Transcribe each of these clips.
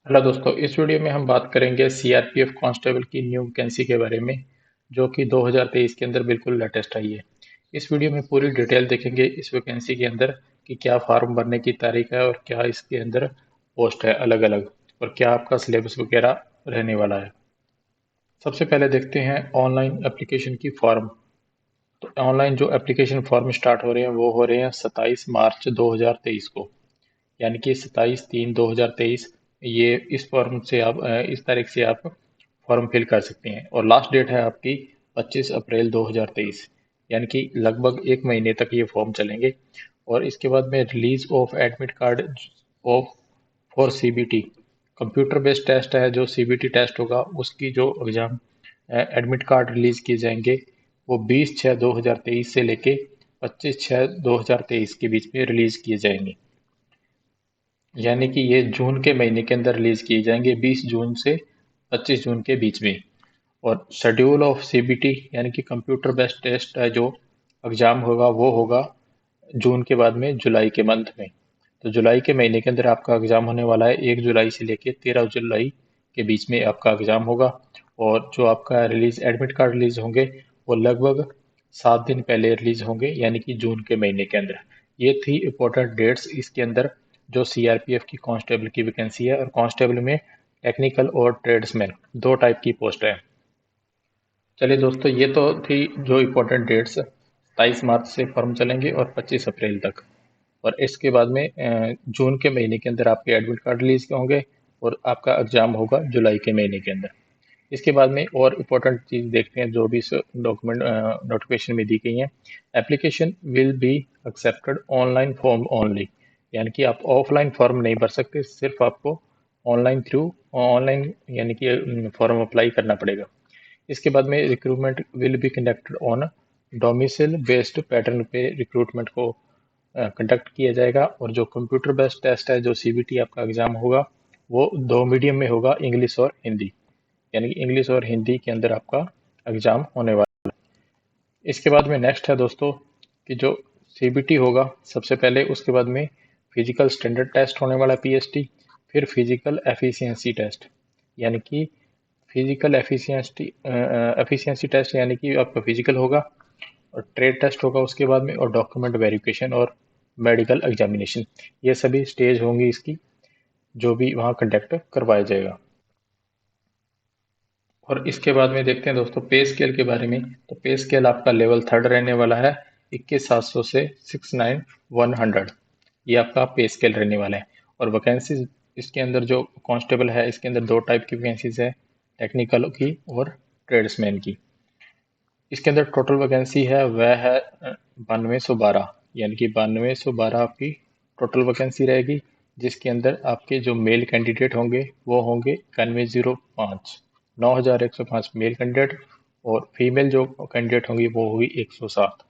Hello दोस्तों, इस video में हम बात करेंगे सीआरपीएफ कांस्टेबल की न्यू वैकेंसी के बारे में जो कि 2023 के अंदर बिल्कुल लेटेस्ट आई है। इस वीडियो में पूरी डिटेल देखेंगे इस वैकेंसी के अंदर कि क्या फॉर्म भरने की तारीख है और क्या इसके अंदर पोस्ट है अलग अलग और क्या आपका सिलेबस वगैरह रहने वाला है। सबसे पहले देखते हैं ऑनलाइन एप्लीकेशन की फॉर्म। तो ऑनलाइन जो एप्लीकेशन फॉर्म स्टार्ट हो रहे हैं वो हो रहे हैं 27 मार्च 2023 को, यानी कि 27/3/2023। ये इस फॉर्म से आप इस तारीख से आप फॉर्म फिल कर सकते हैं और लास्ट डेट है आपकी 25 अप्रैल 2023, यानी कि लगभग एक महीने तक ये फॉर्म चलेंगे। और इसके बाद में release of admit card of for CBT, computer based test है जो सीबीटी टेस्ट होगा उसकी जो एग्जाम एडमिट कार्ड रिलीज किए जाएंगे वो 20/6/2023 से लेके 25/6/2023 के बीच में रिलीज किए जाएंगे, यानी कि ये जून के महीने के अंदर रिलीज किए जाएंगे 20 जून से 25 जून के बीच में। और शेड्यूल ऑफ सीबीटी यानी कि कंप्यूटर बेस्ड टेस्ट है जो एग्जाम होगा वो होगा जून के बाद में जुलाई के मंथ में। तो जुलाई के महीने के अंदर आपका एग्जाम होने वाला है, 1 जुलाई से लेके 13 जुलाई के बीच में आपका एग्जाम होगा। और जो आपका रिलीज एडमिट कार्ड रिलीज होंगे वो लगभग 7 दिन पहले रिलीज होंगे, यानी कि जून के महीने के अंदर। ये थी इम्पोर्टेंट डेट्स इसके अंदर जो सीआरपीएफ की कांस्टेबल की वैकेंसी है। और कांस्टेबल में टेक्निकल और ट्रेड्समैन दो टाइप की पोस्ट है। चलिए दोस्तों, ये तो थी जो इम्पोर्टेंट डेट्स। 27 मार्च से फॉर्म चलेंगे और 25 अप्रैल तक। और इसके बाद में जून के महीने के अंदर आपके एडमिट कार्ड रिलीज होंगे और आपका एग्जाम होगा जुलाई के महीने के अंदर। इसके बाद में और इम्पोर्टेंट चीज़ देखते हैं जो भी इस डॉक्यूमेंट नोटिफिकेशन में दी गई है। Application will be accepted online form only, यानी कि आप ऑफलाइन फॉर्म नहीं भर सकते, सिर्फ आपको ऑनलाइन यानी कि फॉर्म अप्लाई करना पड़ेगा। इसके बाद में recruitment will be conducted on domicile based pattern पे रिक्रूटमेंट को कंडक्ट किया जाएगा। और जो कंप्यूटर बेस्ड टेस्ट है जो सीबीटी आपका एग्जाम होगा वो दो मीडियम में होगा, इंग्लिश और हिंदी, यानी कि इंग्लिश और हिंदी के अंदर आपका एग्जाम होने वाला है। इसके बाद में नेक्स्ट है दोस्तों कि जो सीबीटी होगा सबसे पहले, उसके बाद में फिजिकल स्टैंडर्ड टेस्ट होने वाला है पीएसटी, फिर फिजिकल एफिशिएंसी टेस्ट, यानी कि फिजिकल एफिशिएंसी टेस्ट यानी कि आपका फिजिकल होगा, और ट्रेड टेस्ट होगा उसके बाद में, और डॉक्यूमेंट वेरिफिकेशन और मेडिकल एग्जामिनेशन। ये सभी स्टेज होंगी इसकी जो भी वहाँ कंडक्ट करवाया जाएगा। और इसके बाद में देखते हैं दोस्तों पे स्केल के बारे में। तो पे स्केल आपका लेवल 3 रहने वाला है, 21,700 से 69,100। ये आपका पे स्केल रहने वाला है। और वैकेंसीज इसके अंदर जो कांस्टेबल है इसके अंदर दो टाइप की वैकेंसीज है, टेक्निकल की और ट्रेड्समैन की। इसके अंदर टोटल वैकेंसी है वह है 9212, यानी कि 9212 आपकी टोटल वैकेंसी रहेगी, जिसके अंदर आपके जो मेल कैंडिडेट होंगे वो होंगे 9105, 9105 मेल कैंडिडेट। और फीमेल जो कैंडिडेट होंगी वो होगी 107।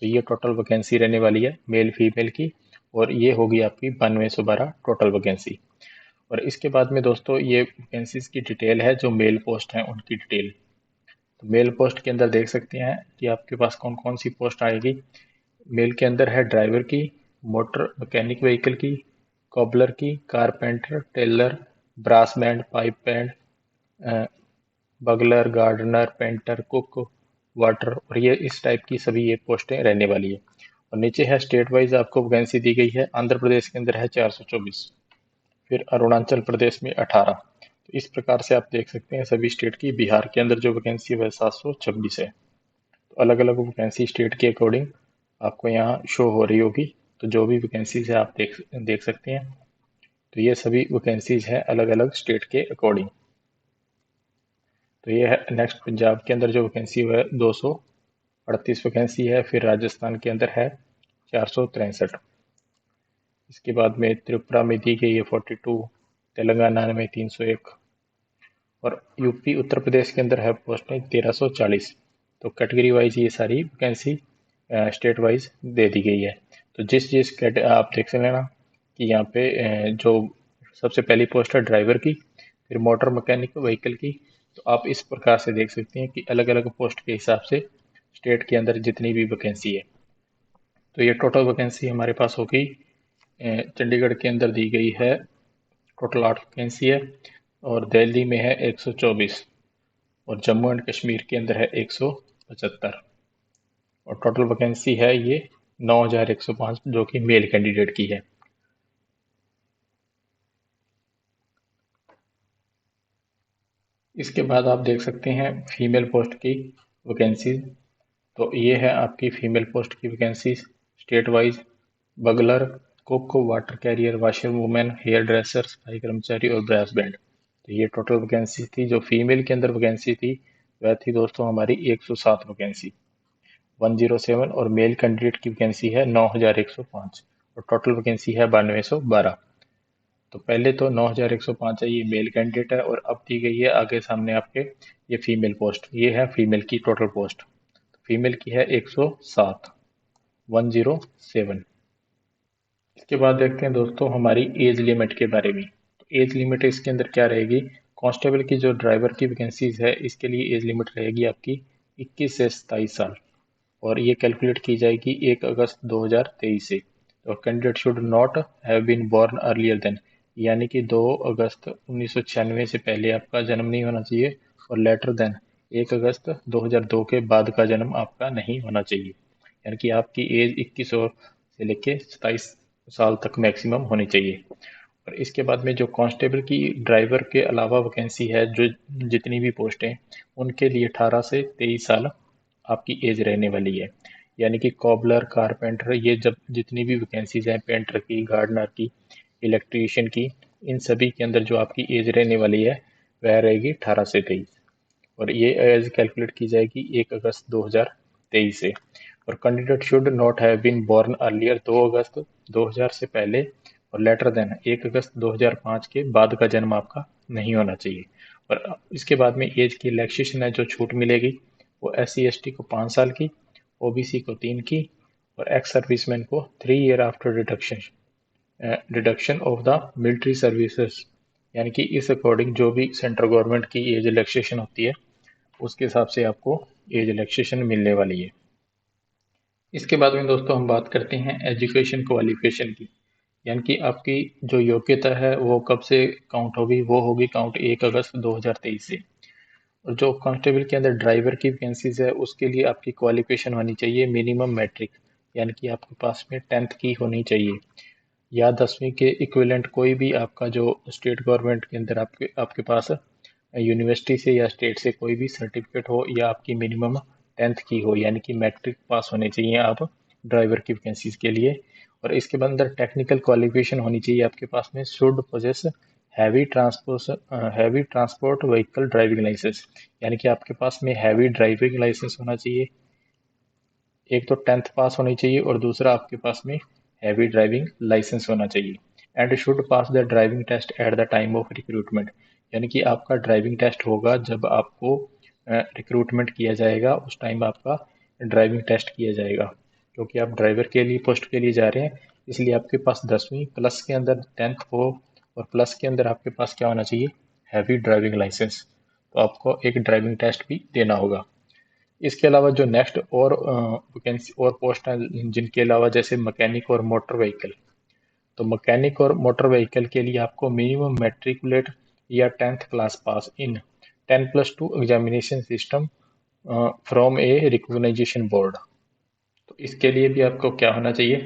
तो ये टोटल वैकेंसी रहने वाली है मेल फीमेल की, और ये होगी आपकी 9212 टोटल वैकेंसी। और इसके बाद में दोस्तों ये वैकेंसीज की डिटेल है, जो मेल पोस्ट हैं उनकी डिटेल। तो मेल पोस्ट के अंदर देख सकते हैं कि आपके पास कौन कौन सी पोस्ट आएगी। मेल के अंदर है ड्राइवर की, मोटर मैकेनिक व्हीकल की, कॉबलर की, carpenter, tailor, brass band, pipe band, bugler, gardener, painter, cook, water. और ये इस टाइप की सभी ये पोस्टें रहने वाली है। और नीचे है स्टेट वाइज आपको वैकेंसी दी गई है। आंध्र प्रदेश के अंदर है 424, फिर अरुणाचल प्रदेश में 18। तो इस प्रकार से आप देख सकते हैं सभी स्टेट की। बिहार के अंदर जो वैकेंसी है वह 726 है। तो अलग अलग वैकेंसी स्टेट के अकॉर्डिंग आपको यहाँ शो हो रही होगी। तो जो भी वैकेंसीज है आप देख देख सकते हैं। तो ये सभी वैकेंसीज हैं अलग अलग स्टेट के अकॉर्डिंग। तो ये है नेक्स्ट पंजाब के अंदर जो वैकेंसी है 238 वैकेंसी है। फिर राजस्थान के अंदर है 463। इसके बाद में त्रिपुरा में दी गई है 42, तेलंगाना में 301, और यूपी उत्तर प्रदेश के अंदर है पोस्टें 1340। तो कैटेगरी वाइज ये सारी वैकेंसी स्टेट वाइज दे दी गई है। तो जिस जिस आप देख सकते लेना कि यहाँ पे जो सबसे पहली पोस्ट है ड्राइवर की, फिर मोटर मैकेनिक व्हीकल की। तो आप इस प्रकार से देख सकते हैं कि अलग अलग पोस्ट के हिसाब से स्टेट के अंदर जितनी भी वैकेंसी है। तो ये टोटल वैकेंसी हमारे पास होगी चंडीगढ़ के अंदर दी गई है टोटल 8 वैकेंसी है और दिल्ली में है 124 और जम्मू एंड कश्मीर के अंदर है 175 और टोटल वैकेंसी है ये 9105 जो कि मेल कैंडिडेट की है। इसके बाद आप देख सकते हैं फीमेल पोस्ट की वैकेंसी। तो ये है आपकी फीमेल पोस्ट की vacancy state wise. Bugler, cook, water carrier, washer women, hairdresser, सफाई कर्मचारी और ब्रास बैंड। तो ये टोटल वैकेंसी थी। जो फीमेल के अंदर वैकेंसी थी वह थी दोस्तों हमारी 107 वैकेंसी 107 और मेल कैंडिडेट की वैकेंसी है 9105 और टोटल वैकेंसी है 9212। तो पहले तो 9105 है, ये मेल कैंडिडेट है और अब दी गई है आगे सामने आपके ये फीमेल पोस्ट। ये है फीमेल की टोटल पोस्ट। फीमेल की है 107 107। इसके बाद देखते हैं दोस्तों हमारी एज लिमिट के बारे में। तो एज लिमिट इसके अंदर क्या रहेगी? कांस्टेबल की जो ड्राइवर की वैकेंसीज है इसके लिए एज लिमिट रहेगी आपकी 21 से 27 साल और ये कैलकुलेट की जाएगी 1 अगस्त 2023 से। और candidate should not have been born earlier than, यानी कि 2 अगस्त 1996 से पहले आपका जन्म नहीं होना चाहिए और लेटर देन 1 अगस्त 2002 के बाद का जन्म आपका नहीं होना चाहिए। यानी कि आपकी एज 21 से लेके 27 साल तक मैक्सिमम होनी चाहिए। और इसके बाद में जो कांस्टेबल की ड्राइवर के अलावा वैकेंसी है, जो जितनी भी पोस्टें, उनके लिए 18 से 23 साल आपकी एज रहने वाली है। यानी कि कॉबलर, कारपेंटर, ये जब जितनी भी वैकेंसीज हैं, पेंटर की, गार्डनर की, इलेक्ट्रीशियन की, इन सभी के अंदर जो आपकी एज रहने वाली है वह रहेगी 18 से 23 और ये एज कैलकुलेट की जाएगी 1 अगस्त 2023 से। और candidate should not have been born earlier 2 अगस्त 2000 से पहले और लेटर देन 1 अगस्त 2005 के बाद का जन्म आपका नहीं होना चाहिए। और इसके बाद में एज की रिलैक्सेशन है जो छूट मिलेगी वो SC ST को 5 साल की, OBC को 3 की और एक्स सर्विसमैन को 3 year after deduction of the military services. यानी कि इस अकॉर्डिंग जो भी सेंट्रल गवर्नमेंट की एज रिलैक्सेशन होती है उसके हिसाब से आपको एज रिलैक्सेशन मिलने वाली है। इसके बाद में दोस्तों हम बात करते हैं एजुकेशन क्वालिफिकेशन की। यानी कि आपकी जो योग्यता है वो कब से काउंट होगी? वो होगी काउंट 1 अगस्त 2023 से। और जो कांस्टेबल के अंदर ड्राइवर की वैकेंसीज है उसके लिए आपकी क्वालिफिकेशन होनी चाहिए मिनिमम मैट्रिक, यानी कि आपके पास में 10th की होनी चाहिए या 10वीं के इक्विवेलेंट कोई भी आपका जो स्टेट गवर्नमेंट के अंदर आपके आपके पास यूनिवर्सिटी से या स्टेट से कोई भी सर्टिफिकेट हो या आपकी मिनिमम 10th की हो, यानी कि मैट्रिक पास होने चाहिए आप ड्राइवर की वैकेंसीज के लिए। और इसके बाद अंदर टेक्निकल क्वालिफिकेशन होनी चाहिए आपके पास में should possess heavy transport vehicle driving licence, यानी कि आपके पास में हैवी ड्राइविंग लाइसेंस होना चाहिए। एक तो 10th पास होनी चाहिए और दूसरा आपके पास में हैवी ड्राइविंग लाइसेंस होना चाहिए। And should pass the driving test at the time of recruitment, यानी कि आपका ड्राइविंग टेस्ट होगा जब आपको रिक्रूटमेंट किया जाएगा, उस टाइम आपका ड्राइविंग टेस्ट किया जाएगा। क्योंकि आप ड्राइवर के लिए पोस्ट के लिए जा रहे हैं इसलिए आपके पास 10वीं प्लस के अंदर 10th हो और प्लस के अंदर आपके पास क्या होना चाहिए? Heavy driving licence. तो आपको एक ड्राइविंग टेस्ट भी देना होगा। इसके अलावा जो नेक्स्ट और वैकेंसी और पोस्ट हैं जिनके अलावा जैसे मैकेनिक और मोटर व्हीकल। तो मैकेनिक और मोटर व्हीकल के लिए आपको मिनिमम मैट्रिकुलेट या 10th class pass in 10+2 examination system from a recognisation board. तो इसके लिए भी आपको क्या होना चाहिए?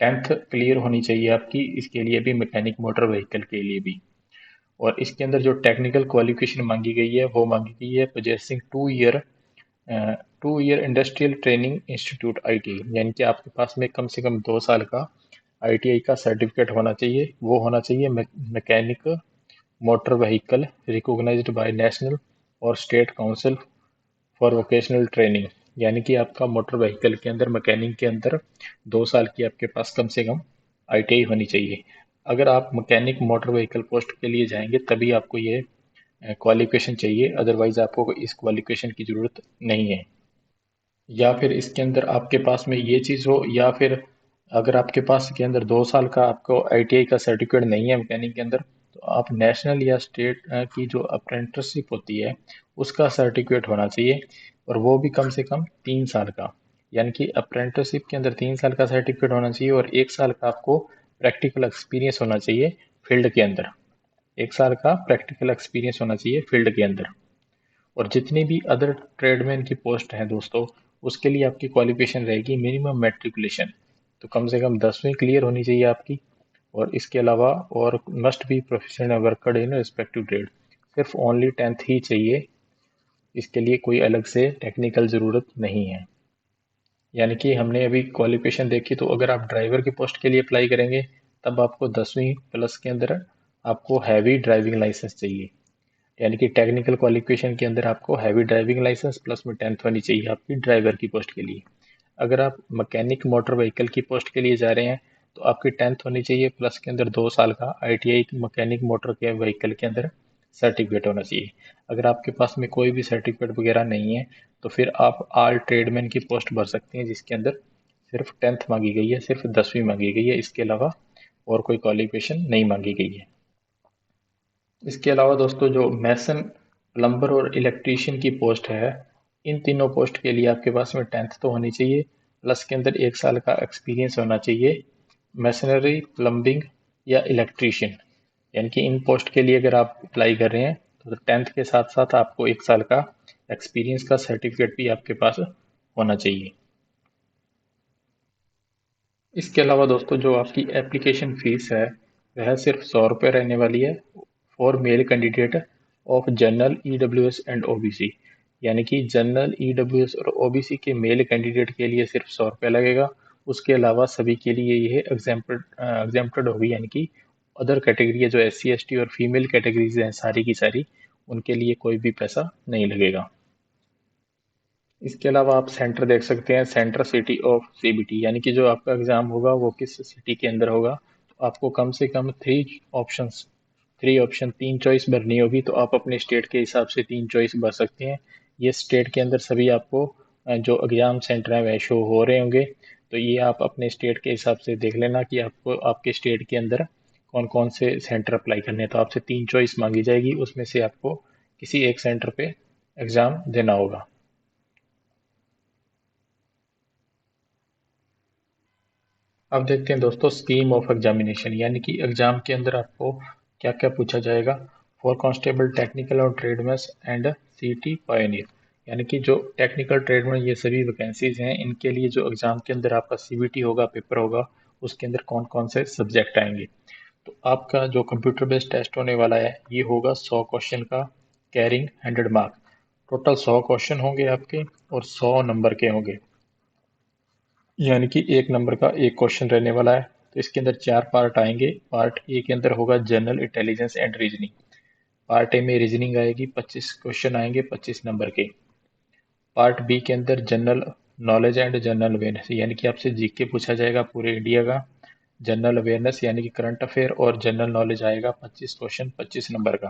10th क्लियर होनी चाहिए आपकी, इसके लिए भी मैकेनिक मोटर व्हीकल के लिए भी। और इसके अंदर जो टेक्निकल क्वालिफिकेशन मांगी गई है वो मांगी गई है possessing 2 year industrial training institute ITI, यानी कि आपके पास में कम से कम 2 साल का ITI का सर्टिफिकेट होना चाहिए। वो होना चाहिए mechanic motor vehicle recognised by national और state council for vocational training, यानी कि आपका मोटर व्हीकल के अंदर मैकेनिक के अंदर 2 साल की आपके पास कम से कम ITI होनी चाहिए। अगर आप मैकेनिक मोटर व्हीकल पोस्ट के लिए जाएंगे तभी आपको ये क्वालिफिकेशन चाहिए, अदरवाइज आपको इस क्वालिफिकेशन की ज़रूरत नहीं है। या फिर इसके अंदर आपके पास में ये चीज़ हो, या फिर अगर आपके पास के अंदर 2 साल का आपको ITI का सर्टिफिकेट नहीं है मैकेनिक के अंदर, तो आप नेशनल या स्टेट की जो अप्रेंटिसशिप होती है उसका सर्टिफिकेट होना चाहिए और वो भी कम से कम 3 साल का। यानी कि अप्रेंटिसशिप के अंदर 3 साल का सर्टिफिकेट होना चाहिए और 1 साल का आपको प्रैक्टिकल एक्सपीरियंस होना चाहिए फील्ड के अंदर। 1 साल का प्रैक्टिकल एक्सपीरियंस होना चाहिए फील्ड के अंदर। और जितनी भी अदर ट्रेडमैन की पोस्ट है दोस्तों, उसके लिए आपकी क्वालिफिकेशन रहेगी मिनिमम मैट्रिकुलेशन, तो कम से कम 10वीं क्लियर होनी चाहिए आपकी। और इसके अलावा और must be professional worker in respective trade, सिर्फ ओनली 10th ही चाहिए, इसके लिए कोई अलग से टेक्निकल ज़रूरत नहीं है। यानी कि हमने अभी क्वालिफिकेशन देखी, तो अगर आप ड्राइवर की पोस्ट के लिए अप्लाई करेंगे तब आपको 10वीं प्लस के अंदर आपको हैवी ड्राइविंग लाइसेंस चाहिए। यानी कि टेक्निकल क्वालिफिकेशन के अंदर आपको हैवी ड्राइविंग लाइसेंस प्लस में 10th होनी चाहिए आपकी ड्राइवर की पोस्ट के लिए। अगर आप मैकेनिक मोटर व्हीकल की पोस्ट के लिए जा रहे हैं तो आपकी 10th होनी चाहिए, प्लस के अंदर 2 साल का ITI मैकेनिक मोटर के व्हीकल के अंदर सर्टिफिकेट होना चाहिए। अगर आपके पास में कोई भी सर्टिफिकेट वगैरह नहीं है तो फिर आप ऑल ट्रेडमैन की पोस्ट भर सकते हैं, जिसके अंदर सिर्फ 10th मांगी गई है, सिर्फ 10वीं मांगी गई है, इसके अलावा और कोई क्वालिफिकेशन नहीं मांगी गई है। इसके अलावा दोस्तों जो मैसन, प्लम्बर और इलेक्ट्रीशियन की पोस्ट है, इन तीनों पोस्ट के लिए आपके पास में 10th तो होनी चाहिए, प्लस के अंदर 1 साल का एक्सपीरियंस होना चाहिए मैसनरी, प्लम्बिंग या इलेक्ट्रीशियन। यानी कि इन पोस्ट के लिए अगर आप अप्लाई कर रहे हैं तो 10th के साथ साथ आपको 1 साल का एक्सपीरियंस का सर्टिफिकेट भी आपके पास होना चाहिए। इसके अलावा दोस्तों जो आपकी एप्लीकेशन फीस है वह सिर्फ 100 रुपये रहने वाली है for male candidate of general EWS and OBC। यानी कि जनरल EWS और OBC के मेल कैंडिडेट के लिए सिर्फ 100 रुपये लगेगा। उसके अलावा सभी के लिए ये एग्जेम्प्टेड होगी, यानी कि अदर कैटेगरी है जो SC ST और फीमेल कैटेगरीज हैं सारी की सारी, उनके लिए कोई भी पैसा नहीं लगेगा। इसके अलावा आप सेंटर देख सकते हैं, सेंटर सिटी ऑफ CBT, यानी कि जो आपका एग्ज़ाम होगा वो किस सिटी के अंदर होगा। तो आपको कम से कम थ्री ऑप्शन 3 चॉइस भरनी होगी, तो आप अपने स्टेट के हिसाब से 3 चॉइस भर सकते हैं। ये स्टेट के अंदर सभी आपको जो एग्ज़ाम सेंटर हैं वह शो हो रहे होंगे। तो ये आप अपने स्टेट के हिसाब से देख लेना कि आपको आपके स्टेट के अंदर कौन कौन से सेंटर अप्लाई करने हैं। तो आपसे 3 चॉइस मांगी जाएगी, उसमें से आपको किसी एक सेंटर पे एग्ज़ाम देना होगा। अब देखते हैं दोस्तों स्कीम ऑफ एग्जामिनेशन, यानी कि एग्जाम के अंदर आपको क्या क्या पूछा जाएगा। फॉर कांस्टेबल, टेक्निकल और ट्रेडमैन एंड CT पायोनियर, यानी कि जो टेक्निकल ट्रेडमैन ये सभी वैकेंसीज हैं, इनके लिए जो एग्जाम के अंदर आपका CBT होगा, पेपर होगा, उसके अंदर कौन कौन से सब्जेक्ट आएंगे। तो आपका जो कंप्यूटर बेस्ड टेस्ट होने वाला है ये होगा 100 क्वेश्चन का, कैरिंग 100 मार्क। टोटल 100 क्वेश्चन होंगे आपके और 100 नंबर के होंगे। यानी कि 1 नंबर का एक क्वेश्चन रहने वाला है। तो इसके अंदर 4 पार्ट आएंगे। पार्ट ए के अंदर होगा general intelligence and reasoning. Part A में रीजनिंग आएगी, 25 क्वेश्चन आएंगे 25 नंबर के। पार्ट बी के अंदर general knowledge and general awareness, यानी कि आपसे जीके पूछा जाएगा पूरे इंडिया का। जनरल अवेयरनेस यानी कि करंट अफेयर और जनरल नॉलेज आएगा 25 क्वेश्चन 25 नंबर का।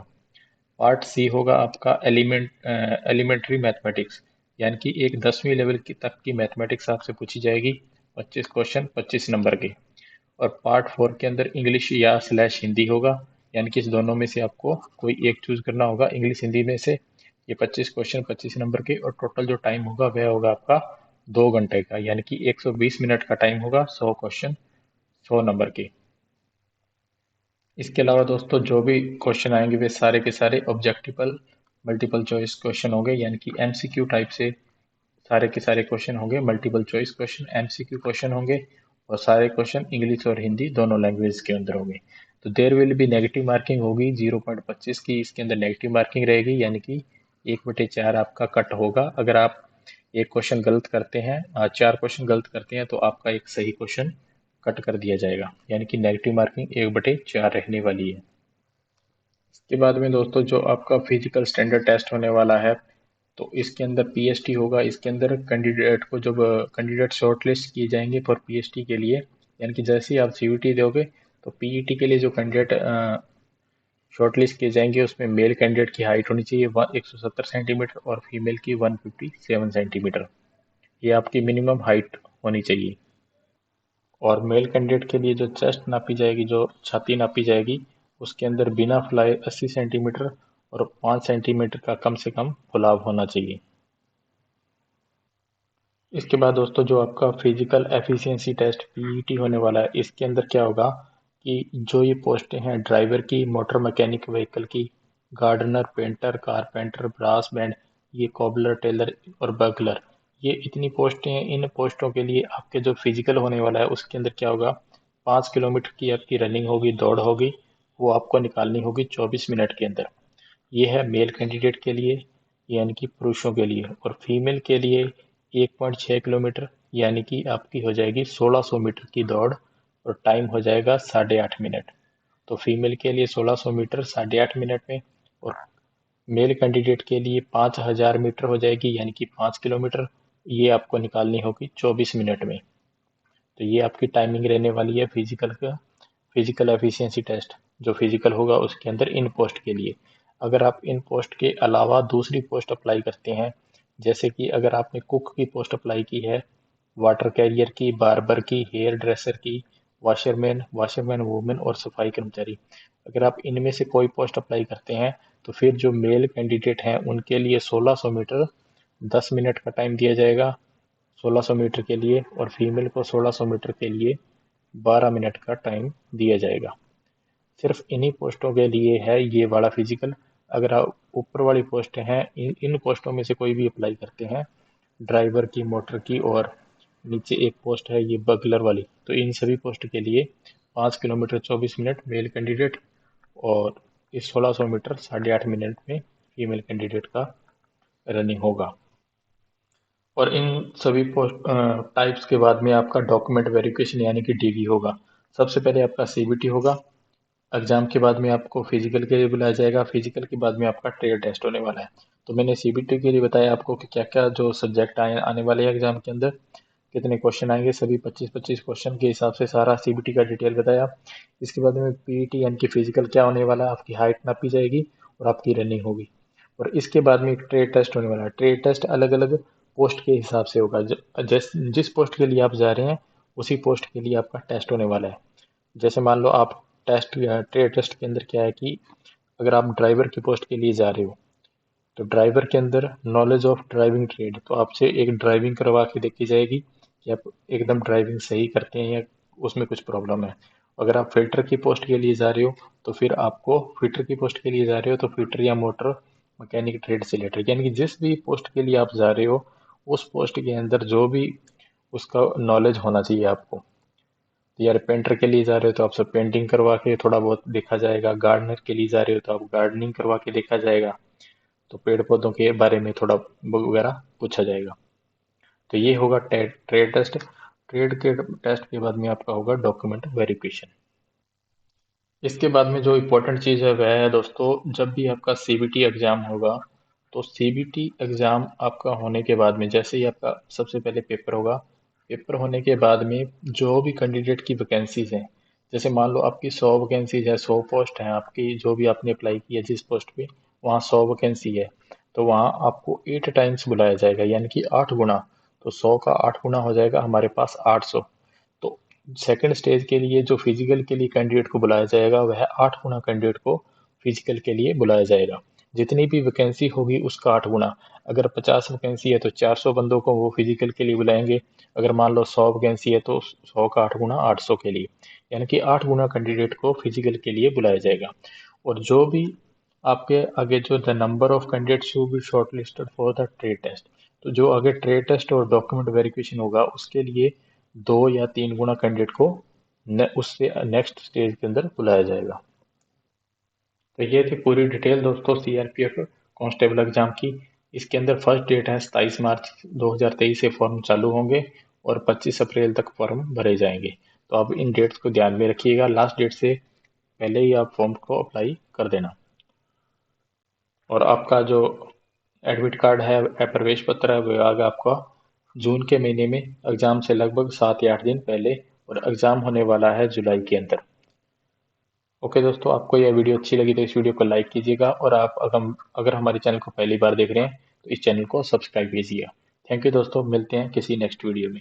पार्ट सी होगा आपका एलिमेंट्री मैथमेटिक्स, यानी कि एक 10वीं लेवल की तक की मैथमेटिक्स आपसे पूछी जाएगी, 25 क्वेश्चन 25 नंबर के। और पार्ट 4 के अंदर इंग्लिश या स्लैश हिंदी होगा, यानी कि इस दोनों में से आपको कोई एक चूज करना होगा, इंग्लिश हिंदी में से। ये 25 क्वेश्चन 25 नंबर के, और टोटल जो टाइम होगा वह होगा आपका 2 घंटे का, यानी कि 120 मिनट का टाइम होगा 100 क्वेश्चन 100 नंबर के। इसके अलावा दोस्तों जो भी क्वेश्चन आएंगे वे सारे के सारे ऑब्जेक्टिवल मल्टीपल चॉइस क्वेश्चन होंगे, यानी कि MCQ टाइप से सारे के सारे क्वेश्चन होंगे। Multiple choice question MCQ question होंगे, और सारे क्वेश्चन इंग्लिश और हिंदी दोनों लैंग्वेज के अंदर होंगे। तो देर विल भी नेगेटिव मार्किंग होगी 0.25 की, इसके अंदर नेगेटिव मार्किंग रहेगी, यानी कि 1/4 आपका कट होगा। अगर आप एक क्वेश्चन गलत करते हैं, 4 क्वेश्चन गलत करते हैं, तो आपका एक सही क्वेश्चन कट कर दिया जाएगा, यानी कि नेगेटिव मार्किंग 1/4 रहने वाली है। इसके बाद में दोस्तों जो आपका फिजिकल स्टैंडर्ड टेस्ट होने वाला है, तो इसके अंदर PST होगा। इसके अंदर कैंडिडेट को जब कैंडिडेट शॉर्टलिस्ट किए जाएंगे फॉर PST के लिए, यानी कि जैसे ही आप CVT दोगे तो PET के लिए जो कैंडिडेट शॉर्टलिस्ट किए जाएंगे उसमें मेल कैंडिडेट की हाइट होनी चाहिए 170 सेंटीमीटर और फीमेल की 157 सेंटीमीटर। ये आपकी मिनिमम हाइट होनी चाहिए। और मेल कैंडिडेट के लिए जो चेस्ट नापी जाएगी, जो छाती नापी जाएगी, उसके अंदर बिना फुलाए 80 सेंटीमीटर और 5 सेंटीमीटर का कम से कम फुलाव होना चाहिए। इसके बाद दोस्तों जो आपका फिजिकल एफिशिएंसी टेस्ट PET होने वाला है, इसके अंदर क्या होगा कि जो ये पोस्टें हैं ड्राइवर की, मोटर मैकेनिक व्हीकल की, gardener, painter, carpenter, brass band, ये कॉबलर, टेलर और बगलर, ये इतनी पोस्टें हैं। इन पोस्टों के लिए आपके जो फिजिकल होने वाला है उसके अंदर क्या होगा, 5 किलोमीटर की आपकी रनिंग होगी, दौड़ होगी, वो आपको निकालनी होगी 24 मिनट के अंदर। ये है मेल कैंडिडेट के लिए, यानी कि पुरुषों के लिए, और फीमेल के लिए 1.6 किलोमीटर, यानी कि आपकी हो जाएगी 1600 मीटर की दौड़, और टाइम हो जाएगा 8.5 मिनट। तो फीमेल के लिए 1600 मीटर 8.5 मिनट में, और मेल कैंडिडेट के लिए 5000 मीटर हो जाएगी, यानी कि 5 किलोमीटर, ये आपको निकालनी होगी 24 मिनट में। तो ये आपकी टाइमिंग रहने वाली है फिजिकल का, फिजिकल एफिशिएंसी टेस्ट जो फिजिकल होगा उसके अंदर इन पोस्ट के लिए। अगर आप इन पोस्ट के अलावा दूसरी पोस्ट अप्लाई करते हैं, जैसे कि अगर आपने कुक की पोस्ट अप्लाई की है, वाटर कैरियर की, बार्बर की, हेयर ड्रेसर की, वाशरमैन, वाशरमैन वूमेन और सफाई कर्मचारी, अगर आप इनमें से कोई पोस्ट अप्लाई करते हैं तो फिर जो मेल कैंडिडेट हैं उनके लिए 1600 मीटर 10 मिनट का टाइम दिया जाएगा 1600 मीटर के लिए, और फीमेल को 1600 मीटर के लिए 12 मिनट का टाइम दिया जाएगा। सिर्फ इन्हीं पोस्टों के लिए है ये वाला फिजिकल। अगर आप ऊपर वाली पोस्ट हैं, इन पोस्टों में से कोई भी अप्लाई करते हैं, ड्राइवर की, मोटर की, और नीचे एक पोस्ट है ये बगलर वाली, तो इन सभी पोस्ट के लिए 5 किलोमीटर 24 मिनट मेल कैंडिडेट, और इस 1600 मीटर 8.5 मिनट में फीमेल कैंडिडेट का रनिंग होगा। और इन सभी टाइप्स के बाद में आपका डॉक्यूमेंट वेरिफिकेशन यानी कि डीवी होगा। सबसे पहले आपका सीबीटी होगा, एग्जाम के बाद में आपको फिजिकल के लिए बुलाया जाएगा, फिजिकल के बाद में आपका ट्रेड टेस्ट होने वाला है। तो मैंने सीबीटी के लिए बताया आपको कि क्या क्या जो सब्जेक्ट आने वाले हैं एग्जाम के अंदर, कितने क्वेश्चन आएंगे, सभी 25-25 क्वेश्चन के हिसाब से सारा सीबीटी का डिटेल बताया। इसके बाद में पीईटी यानी कि फिजिकल क्या होने वाला है, आपकी हाइट नापी जाएगी और आपकी रनिंग होगी। और इसके बाद में एक ट्रेड टेस्ट होने वाला है। ट्रेड टेस्ट अलग अलग पोस्ट के हिसाब से होगा, जिस पोस्ट के लिए आप जा रहे हैं उसी पोस्ट के लिए आपका टेस्ट होने वाला है। जैसे मान लो आप ट्रेड टेस्ट के अंदर क्या है कि अगर आप ड्राइवर की पोस्ट के लिए जा रहे हो, तो ड्राइवर के अंदर नॉलेज ऑफ ड्राइविंग ट्रेड, तो आपसे एक ड्राइविंग करवा के देखी जाएगी कि आप एकदम ड्राइविंग सही करते हैं या उसमें कुछ प्रॉब्लम है। अगर आप फिल्टर की पोस्ट के लिए जा रहे हो तो फिर आपको फिल्टर की पोस्ट के लिए जा रहे हो तो फिल्टर या मोटर मैकेनिक ट्रेड से रिलेटेड, यानी कि जिस भी पोस्ट के लिए आप जा रहे हो उस पोस्ट के अंदर जो भी उसका नॉलेज होना चाहिए आपको। यार पेंटर के लिए जा रहे हो तो आपसे पेंटिंग करवा के थोड़ा बहुत देखा जाएगा, गार्डनर के लिए जा रहे हो तो आप गार्डनिंग करवा के देखा जाएगा, तो पेड़ पौधों के बारे में थोड़ा वगैरह पूछा जाएगा। तो ये होगा ट्रेड टेस्ट। ट्रेड के टेस्ट के बाद में आपका होगा डॉक्यूमेंट वेरिफिकेशन। इसके बाद में जो इम्पोर्टेंट चीज़ है वह है दोस्तों, जब भी आपका सीबीटी एग्ज़ाम होगा, तो सीबीटी एग्ज़ाम आपका होने के बाद में जैसे ही आपका सबसे पहले पेपर होगा, पेपर होने के बाद में जो भी कैंडिडेट की वैकेंसीज हैं, जैसे मान लो आपकी 100 वैकेंसीज है, 100 पोस्ट हैं आपकी, जो भी आपने अप्लाई की है जिस पोस्ट पे, वहाँ 100 वैकेंसी है, तो वहाँ आपको 8 टाइम्स बुलाया जाएगा, यानी कि 8 गुना। तो 100 का 8 गुना हो जाएगा हमारे पास 800। तो सेकंड स्टेज के लिए जो फिजिकल के लिए कैंडिडेट को बुलाया जाएगा वह 8 गुना कैंडिडेट को फिजिकल के लिए बुलाया जाएगा। जितनी भी वैकेंसी होगी उसका 8 गुना। अगर 50 वैकेंसी है तो 400 बंदों को वो फिजिकल के लिए बुलाएंगे। अगर मान लो 100 वैकेंसी है तो 100 का 8 गुना 800 के लिए, यानी कि 8 गुना कैंडिडेट को फिजिकल के लिए बुलाया जाएगा। और जो भी आपके आगे जो the number of candidates who be shortlisted for the trade test, तो जो आगे ट्रेड टेस्ट और डॉक्यूमेंट वेरिफिकेशन होगा उसके लिए 2 या 3 गुना कैंडिडेट को उससे नेक्स्ट स्टेज के अंदर बुलाया जाएगा। तो ये थी पूरी डिटेल दोस्तों सीआरपीएफ कांस्टेबल एग्जाम की। इसके अंदर फर्स्ट डेट है 27 मार्च 2023 से फॉर्म चालू होंगे और 25 अप्रैल तक फॉर्म भरे जाएंगे। तो आप इन डेट्स को ध्यान में रखिएगा, लास्ट डेट से पहले ही आप फॉर्म को अप्लाई कर देना। और आपका जो एडमिट कार्ड है, प्रवेश पत्र है, वो आएगा आपका जून के महीने में, एग्जाम से लगभग 7 या 8 दिन पहले, और एग्जाम होने वाला है जुलाई के अंदर। ओके दोस्तों, आपको यह वीडियो अच्छी लगी तो इस वीडियो को लाइक कीजिएगा, और आप अगर हमारे चैनल को पहली बार देख रहे हैं तो इस चैनल को सब्सक्राइब कीजिएगा। थैंक यू दोस्तों, मिलते हैं किसी नेक्स्ट वीडियो में।